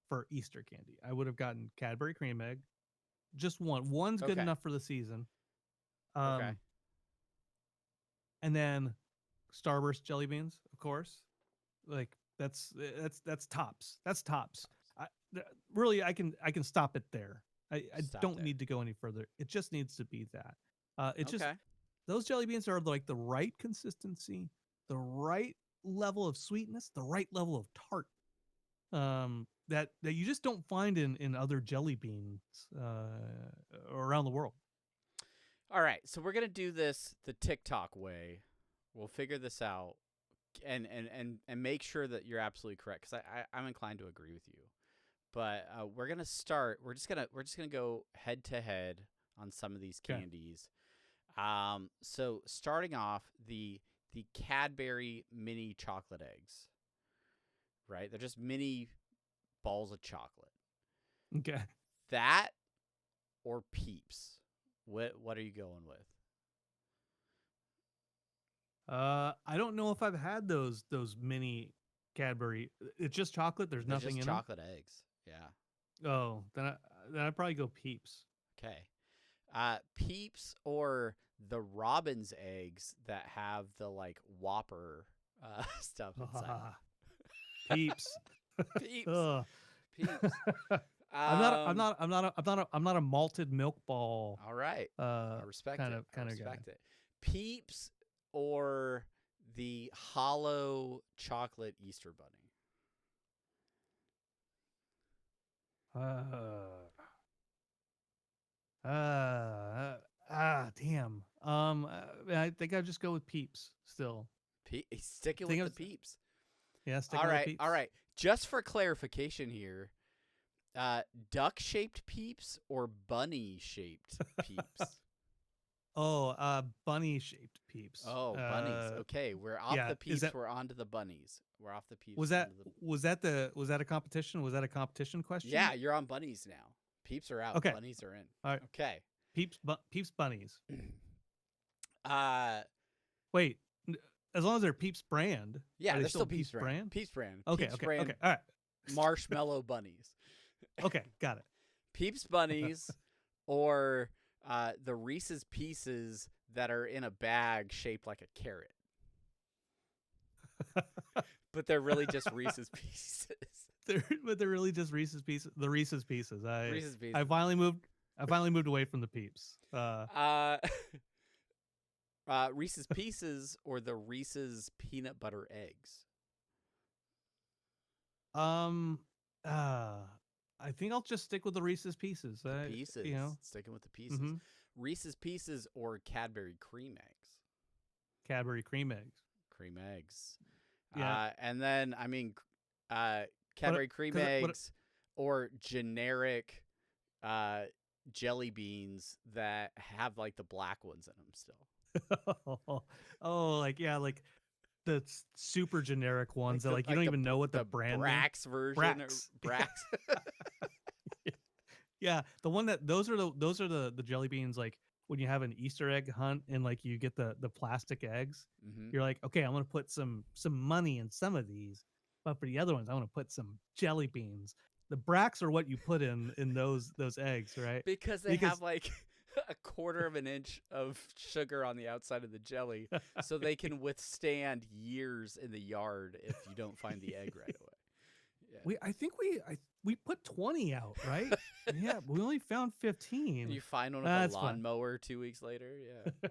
for Easter candy. I would have gotten Cadbury cream egg, just one. One's good enough for the season. Okay. And then Starburst jelly beans, of course. Like that's tops. That's tops. Really, I can stop it there. I don't need to go any further. It just needs to be that. Just those jelly beans are like the right consistency, the right level of sweetness, the right level of tart. That you just don't find in other jelly beans around the world. All right, so we're gonna do this the TikTok way. We'll figure this out and make sure that you're absolutely correct, because I'm inclined to agree with you. But we're gonna start. We're just gonna go head to head on some of these candies. So starting off, the Cadbury mini chocolate eggs. Right, they're just mini balls of chocolate. Okay. That or Peeps? What are you going with? I don't know if I've had those mini Cadbury. It's just chocolate. There's nothing just in chocolate eggs. Yeah. Oh, then I'd probably go Peeps. Okay. Peeps or the Robin's eggs that have the like Whopper stuff inside. Peeps. Peeps. Peeps. I'm not a malted milk ball. All right. I respect it. I respect it. Peeps or the hollow chocolate Easter bunny. Damn. I think I'd just go with Peeps still. Sticking with the Peeps. Yeah, sticking with Peeps. All right. Just for clarification here, duck-shaped Peeps or bunny-shaped Peeps? Bunny-shaped Peeps. Oh, bunnies. Okay, we're off the Peeps. We're on to the bunnies. We're off the Peeps. Was that a competition? Was that a competition question? Yeah, you're on bunnies now. Peeps are out. Okay. Bunnies are in. All right. Okay. Peeps bunnies. Wait. As long as they're Peeps brand. Yeah, they're still Peeps brand. Peeps brand. Okay. Peeps brand. Okay. All right. Marshmallow bunnies. Okay, got it. Peeps bunnies or the Reese's Pieces that are in a bag shaped like a carrot. But they're really just Reese's Pieces. They're really just Reese's Pieces. The Reese's Pieces. Reese's Pieces. I finally moved away from the Peeps. Reese's Pieces or the Reese's peanut butter eggs. I think I'll just stick with the Reese's Pieces. Pieces. Sticking with the Pieces. Mm-hmm. Reese's Pieces or Cadbury cream eggs. Cadbury cream eggs. Cream eggs. Yeah. And then I mean, Cadbury cream eggs or generic jelly beans that have like the black ones in them still. Oh, like the super generic ones that you don't the, even know what the brand name. Brax version or Brax. Yeah, the one that those are the jelly beans like when you have an Easter egg hunt and like you get the plastic eggs. Mm-hmm. You're like, okay, I'm gonna put some money in some of these, but for the other ones, I want to put some jelly beans. The Brax are what you put in those eggs, right? Because they have like a quarter of an inch of sugar on the outside of the jelly, so they can withstand years in the yard if you don't find the egg right away. Yeah. I think we put 20 out, right? Yeah, we only found 15. You find one with a lawnmower 2 weeks later. Yeah.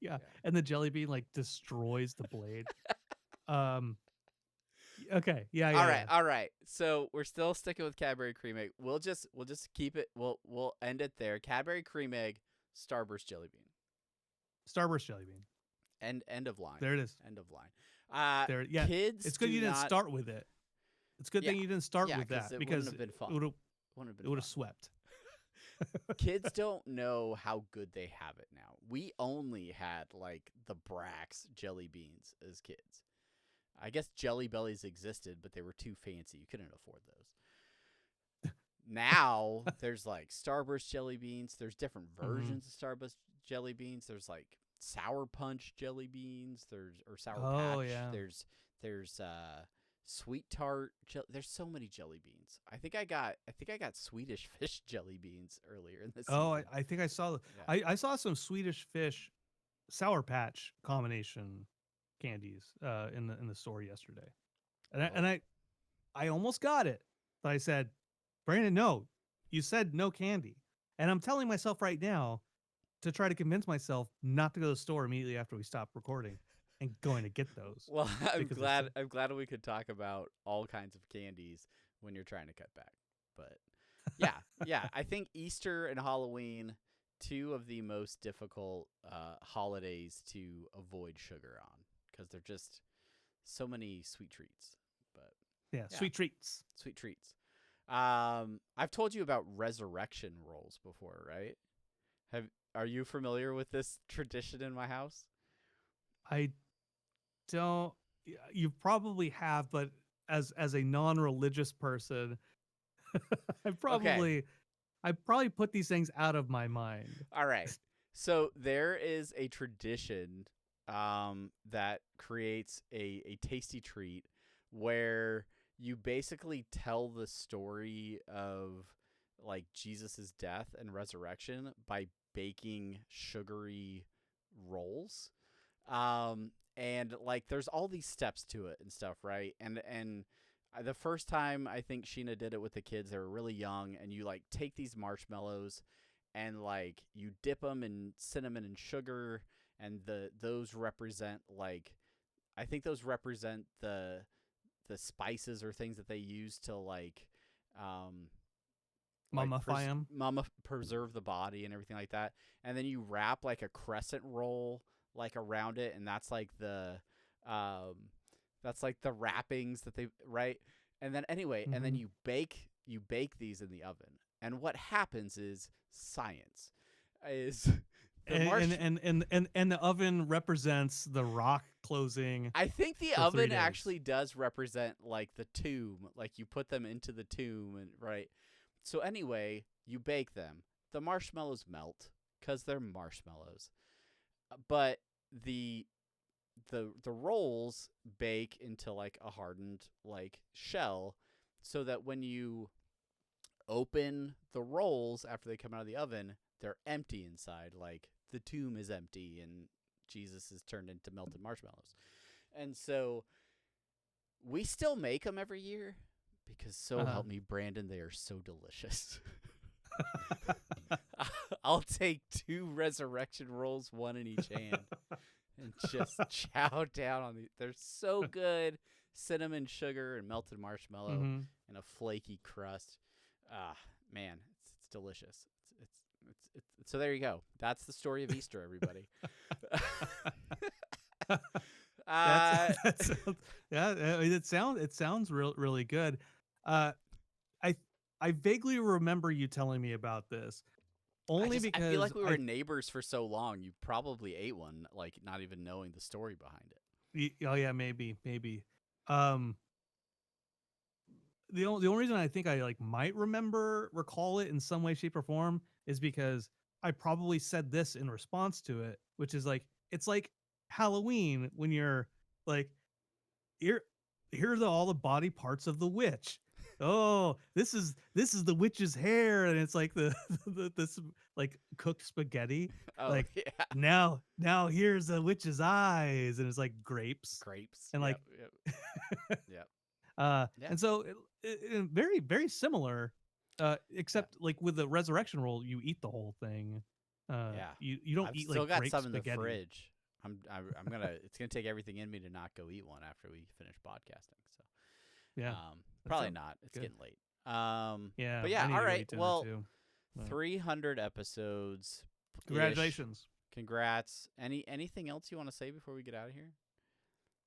Yeah, and the jelly bean like destroys the blade. Okay. Yeah. All right. So we're still sticking with Cadbury cream egg. We'll just keep it. We'll end it there. Cadbury cream egg, Starburst jelly bean. Starburst jelly bean. End of line. There it is. End of line. There. Yeah. Kids. It's good you didn't start with it. It's a good thing you didn't start with that because it would have swept. Kids don't know how good they have it now. We only had like the Brax jelly beans as kids. I guess Jelly Bellies existed, but they were too fancy. You couldn't afford those. Now there's like Starburst jelly beans. There's different versions of Starburst jelly beans. There's like Sour Punch jelly beans. There's Sour Patch. Yeah. There's Sweet Tart. There's so many jelly beans. I think I got Swedish Fish jelly beans earlier in this. Oh, I think I saw. Yeah. I saw some Swedish Fish Sour Patch combination candies in the store yesterday, and I almost got it, but I said, Brandon, no, you said no candy, and I'm telling myself right now to try to convince myself not to go to the store immediately after we stop recording and going to get those. Well, I'm glad we could talk about all kinds of candies when you're trying to cut back. But yeah, I think Easter and Halloween, two of the most difficult holidays to avoid sugar on because they're just so many sweet treats. But yeah, sweet treats. I've told you about resurrection rolls before, right? Are you familiar with this tradition in my house? I don't. You probably have, but as a non-religious person, I probably put these things out of my mind. All right. So there is a tradition that creates a tasty treat where you basically tell the story of like Jesus's death and resurrection by baking sugary rolls. And like there's all these steps to it and stuff, right? And the first time I think Sheena did it with the kids, they were really young, and you like take these marshmallows and like you dip them in cinnamon and sugar, and those represent like I think those represent the spices or things that they use to like mummify them, preserve the body and everything like that. And then you wrap like a crescent roll like around it, and that's like the wrappings that they right. And then anyway, and then you bake these in the oven. And what happens is science is and the oven represents the rock closing. I think the oven actually does represent like the tomb, like you put them into the tomb, and right. So anyway, you bake them. The marshmallows melt because they're marshmallows, but the rolls bake into like a hardened like shell, so that when you open the rolls after they come out of the oven, they're empty inside. Like the tomb is empty and Jesus is turned into melted marshmallows. And so we still make them every year because help me, Brandon, they are so delicious. I'll take 2 resurrection rolls, 1 in each hand, and just chow down on these. They're so good. Cinnamon, sugar, and melted marshmallow and a flaky crust. Man, it's delicious. So there you go. That's the story of Easter, everybody. That's yeah. It sounds really good. Uh, I I vaguely remember you telling me about this only I feel because like we were neighbors for so long. You probably ate one, like not even knowing the story behind it. oh yeah, maybe. Um, the only reason I think I like might recall it in some way, shape, or form is because I probably said this in response to it, which is like it's like Halloween when you're like here here's all the body parts of the witch. Oh, this is the witch's hair, and it's like this like cooked spaghetti. Oh Like yeah, now here's the witch's eyes, and it's like grapes grapes. and like Yep. Yeah. and so very very similar, except like with the resurrection roll, you eat the whole thing. Yeah. You don't I've eat still like got grape some in the spaghetti. fridge. I'm gonna. It's gonna take everything in me to not go eat one after we finish podcasting. So Yeah, probably sounds not. It's good. getting late. Yeah, But I yeah. need All to go right. eat dinner Well, too. But 300 episodes. congratulations. Congrats. Anything else you want to say before we get out of here?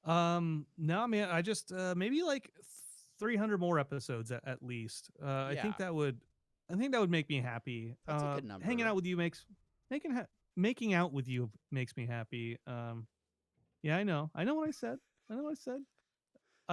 No, man, I just maybe like 300 more episodes at least. I Yeah. think that would make me happy. That's a good number. Hanging out with you making out with you makes me happy. Yeah, I know what I said. I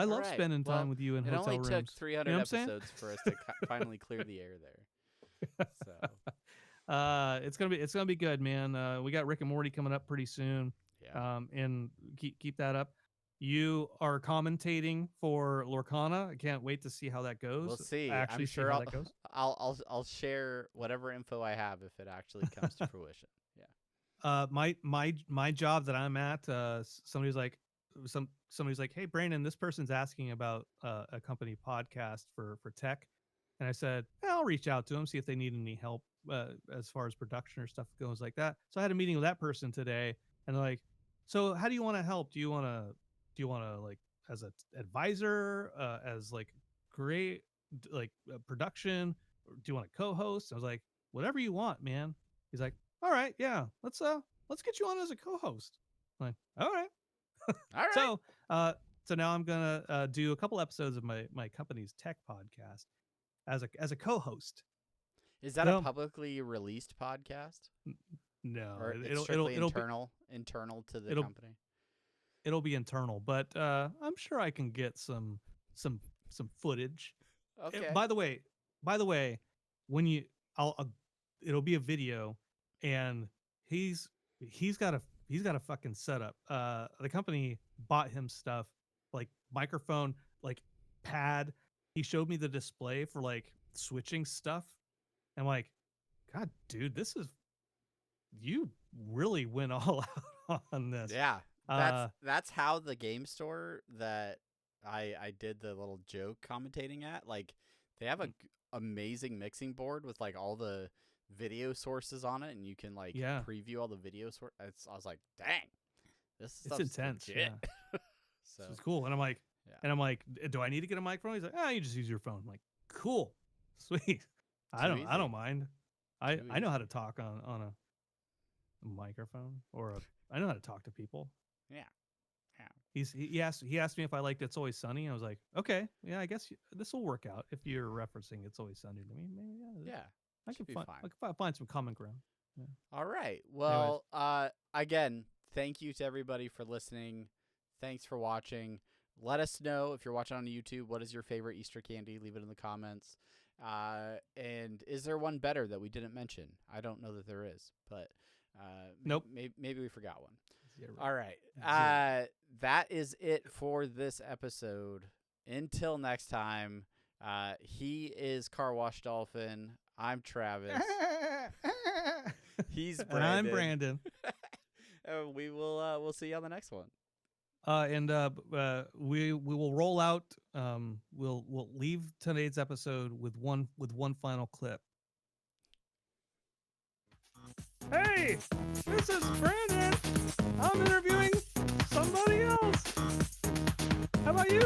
All love right. spending time Well, with you in it hotel only took rooms. 300 You know what I'm saying? episodes for us to finally clear the air there. So It's gonna be good, man. We got Rick and Morty coming up pretty soon. yeah. And keep that up. You are commentating for Lorcana. I can't wait to see how that goes. We'll see. Actually, I'm see sure how that goes. I'll share whatever info I have if it actually comes to fruition. Yeah. My job that I'm at, somebody's like, hey Brandon, this person's asking about a company podcast for tech, and I said, I'll reach out to them, see if they need any help as far as production or stuff goes like that. So I had a meeting with that person today, and they're like, so how do you want to help? Do you want to like as an advisor, as like create like production, or do you want to co-host? I was like, whatever you want, man. He's like, all right, yeah, let's get you on as a co-host. I'm like, all right. All right. So now I'm gonna do a couple episodes of my company's tech podcast as a co-host. Is that a publicly released podcast? No, Or it's strictly internal to the company. It'll be internal, but I'm sure I can get some footage. Okay. By the way, when it'll be a video, and he's got a fucking setup. The company bought him stuff like microphone, like pad. He showed me the display for like switching stuff. I'm like, God, dude, you really went all out on this. Yeah. That's how the game store that I did the little joke commentating at, like they have a amazing mixing board with like all the video sources on it, and you can like preview all the video source. I was like, dang, this is intense. Legit. Yeah. So it's cool. And I'm like, do I need to get a microphone? He's like, you just use your phone. I'm like, cool, sweet. I don't mind. I know how to talk on a microphone, or I know how to talk to people. Yeah. He asked me if I liked It's Always Sunny. I was like, okay, yeah, I guess this will work out if you're referencing It's Always Sunny to me. Maybe, yeah. I can find some common ground. Yeah. All right. Well, again, thank you to everybody for listening. Thanks for watching. Let us know if you're watching on YouTube, what is your favorite Easter candy? Leave it in the comments. And is there one better that we didn't mention? I don't know that there is, but nope. Maybe we forgot one. Zero. All right. That is it for this episode. Until next time, he is Car Wash Dolphin. I'm Travis. He's Brandon. And I'm Brandon. We'll see you on the next one. And we will roll out. We'll leave today's episode with one final clip. Hey, this is Brandon. I'm interviewing somebody else. How about you,